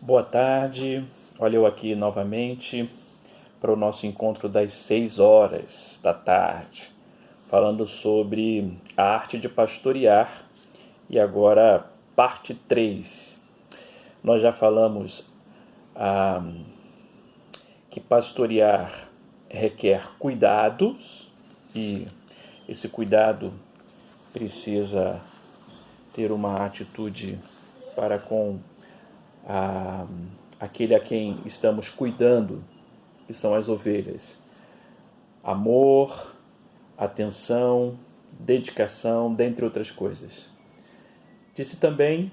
Boa tarde, olha eu aqui novamente para o nosso encontro das 6 horas da tarde, falando sobre a arte de pastorear e agora parte 3. Nós já falamos que pastorear requer cuidados e esse cuidado precisa ter uma atitude para com aquele a quem estamos cuidando, que são as ovelhas. Amor, atenção, dedicação, dentre outras coisas. Disse também,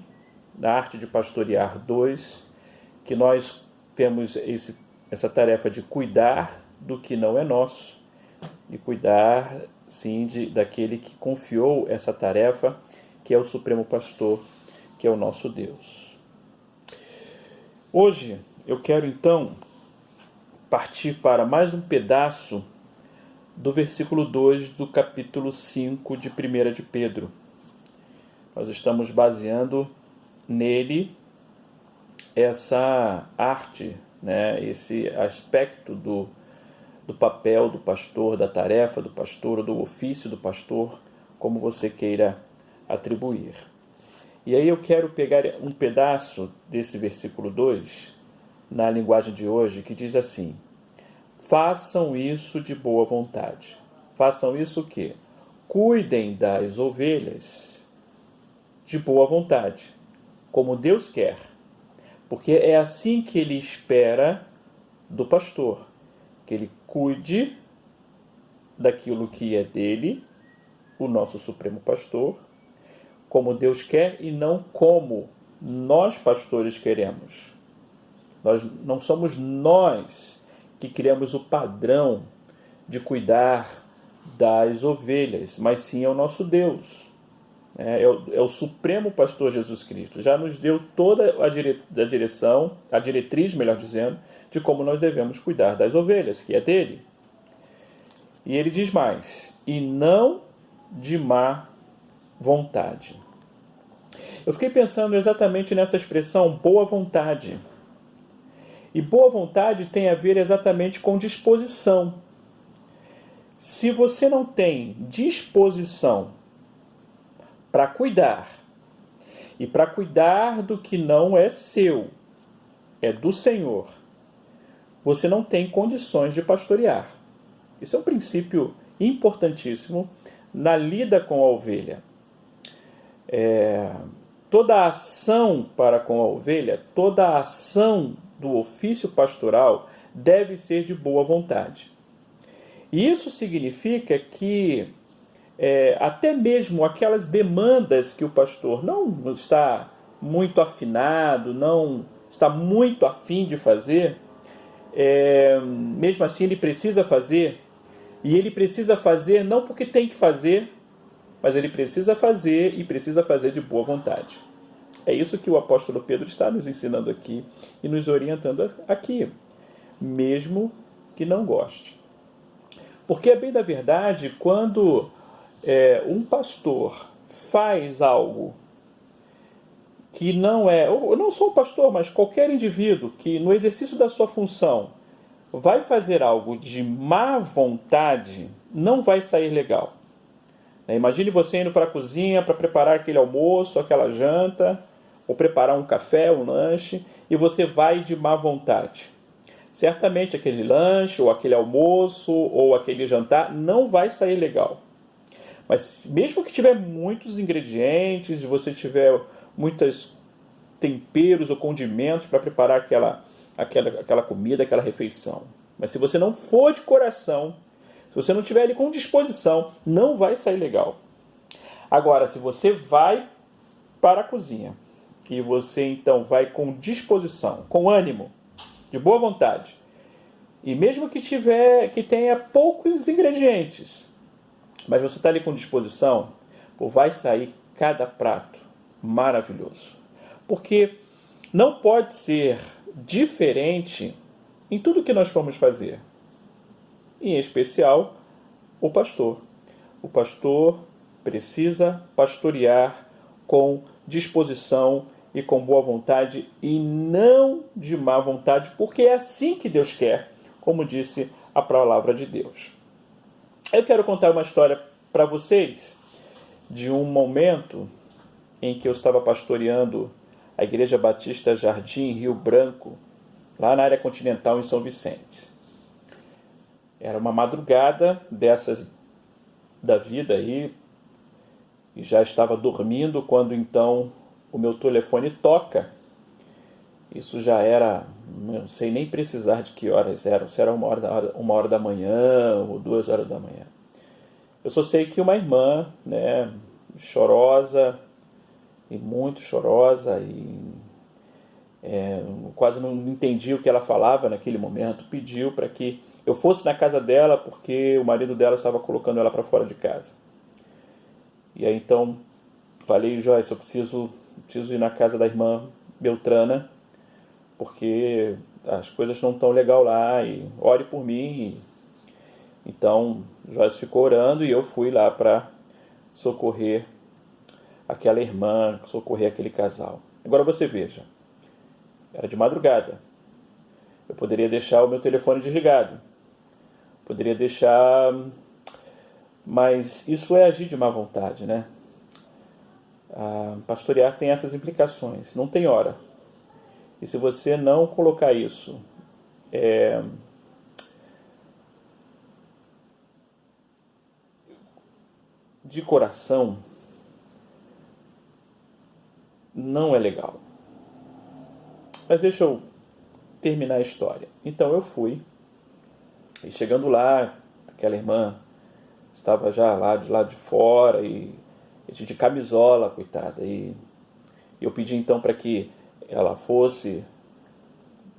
na arte de pastorear 2, que nós temos essa tarefa de cuidar do que não é nosso, e cuidar, sim, daquele que confiou essa tarefa, que é o Supremo Pastor, que é o nosso Deus. Hoje eu quero então partir para mais um pedaço do versículo 2 do capítulo 5 de 1 de Pedro. Nós estamos baseando nele essa arte, esse aspecto do papel do pastor, da tarefa do pastor, ou do ofício do pastor, como você queira atribuir. E aí eu quero pegar um pedaço desse versículo 2, na linguagem de hoje, que diz assim: façam isso de boa vontade. Façam isso o quê? Cuidem das ovelhas de boa vontade, como Deus quer. Porque é assim que Ele espera do pastor, que ele cuide daquilo que é dele, o nosso Supremo Pastor, como Deus quer e não como nós pastores queremos. Não somos nós que criamos o padrão de cuidar das ovelhas, mas sim é o nosso Deus. É o Supremo Pastor Jesus Cristo. Já nos deu toda a direção, a diretriz, melhor dizendo, de como nós devemos cuidar das ovelhas, que é dele. E ele diz mais: e não de má vontade. Eu fiquei pensando exatamente nessa expressão boa vontade. E boa vontade tem a ver exatamente com disposição. Se você não tem disposição para cuidar, e para cuidar do que não é seu, é do Senhor, você não tem condições de pastorear. Isso é um princípio importantíssimo na lida com a ovelha. Toda a ação para com a ovelha, toda a ação do ofício pastoral deve ser de boa vontade. E isso significa que até mesmo aquelas demandas que o pastor não está muito afinado, não está muito afim de fazer, mesmo assim ele precisa fazer, e ele precisa fazer não porque tem que fazer, mas ele precisa fazer e precisa fazer de boa vontade. É isso que o apóstolo Pedro está nos ensinando aqui e nos orientando aqui, mesmo que não goste. Porque é bem da verdade, quando um pastor faz algo que não é, ou não só o pastor, mas qualquer indivíduo que no exercício da sua função vai fazer algo de má vontade, não vai sair legal. Imagine você indo para a cozinha para preparar aquele almoço, aquela janta, ou preparar um café, um lanche, e você vai de má vontade. Certamente aquele lanche, ou aquele almoço, ou aquele jantar não vai sair legal. Mas mesmo que tiver muitos ingredientes, você tiver muitos temperos ou condimentos para preparar aquela comida, aquela refeição. Mas se você não for de coração, se você não estiver ali com disposição, não vai sair legal. Agora, se você vai para a cozinha e você então vai com disposição, com ânimo, de boa vontade, e mesmo que tenha poucos ingredientes, mas você está ali com disposição, vai sair cada prato maravilhoso. Porque não pode ser diferente em tudo que nós formos fazer. Em especial, o pastor. O pastor precisa pastorear com disposição e com boa vontade e não de má vontade, porque é assim que Deus quer, como disse a palavra de Deus. Eu quero contar uma história para vocês de um momento em que eu estava pastoreando a Igreja Batista Jardim, Rio Branco, lá na área continental em São Vicente. Era uma madrugada dessas da vida aí, e já estava dormindo quando então o meu telefone toca. Isso já era, não sei nem precisar de que horas eram, se era 1 hora da manhã ou 2 horas da manhã. Eu só sei que uma irmã, né, chorosa, e muito chorosa, e quase não entendi o que ela falava naquele momento, pediu para que eu fosse na casa dela porque o marido dela estava colocando ela para fora de casa. E aí então falei: Joyce, eu preciso ir na casa da irmã Beltrana, porque as coisas não estão legal lá, e ore por mim. Então Joyce ficou orando e eu fui lá para socorrer aquela irmã, socorrer aquele casal. Agora você veja, era de madrugada. Eu poderia deixar o meu telefone desligado. Poderia deixar... Mas isso é agir de má vontade, né? Pastorear tem essas implicações. Não tem hora. E se você não colocar isso de coração, não é legal. Mas deixa eu terminar a história. Então eu fui, e chegando lá, aquela irmã estava já lá de lado de fora, e de camisola, coitada, e eu pedi então para que ela fosse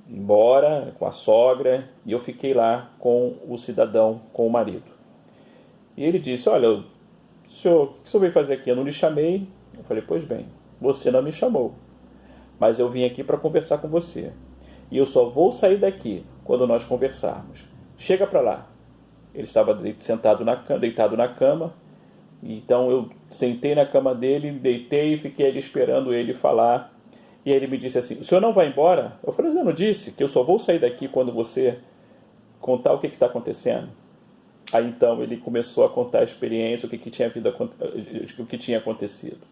embora com a sogra, e eu fiquei lá com o cidadão, com o marido. E ele disse: olha, o que o senhor veio fazer aqui? Eu não lhe chamei. Eu falei: pois bem, você não me chamou, mas eu vim aqui para conversar com você, e eu só vou sair daqui quando nós conversarmos. Chega para lá. Ele estava deitado na cama, então eu sentei na cama dele, deitei e fiquei ali esperando ele falar. E aí ele me disse assim: o senhor não vai embora? Eu falei: eu não disse que eu só vou sair daqui quando você contar o que está acontecendo? Aí então ele começou a contar a experiência, o que tinha acontecido.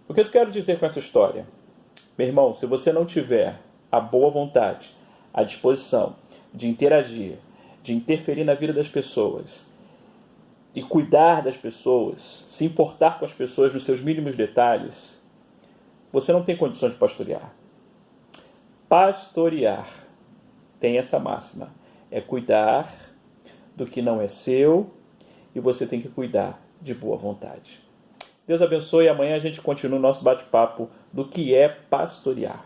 O que eu quero dizer com essa história? Meu irmão, se você não tiver a boa vontade, a disposição de interagir, de interferir na vida das pessoas e cuidar das pessoas, se importar com as pessoas nos seus mínimos detalhes, você não tem condições de pastorear. Pastorear tem essa máxima: é cuidar do que não é seu, e você tem que cuidar de boa vontade. Deus abençoe, e amanhã a gente continua o nosso bate-papo do que é pastorear.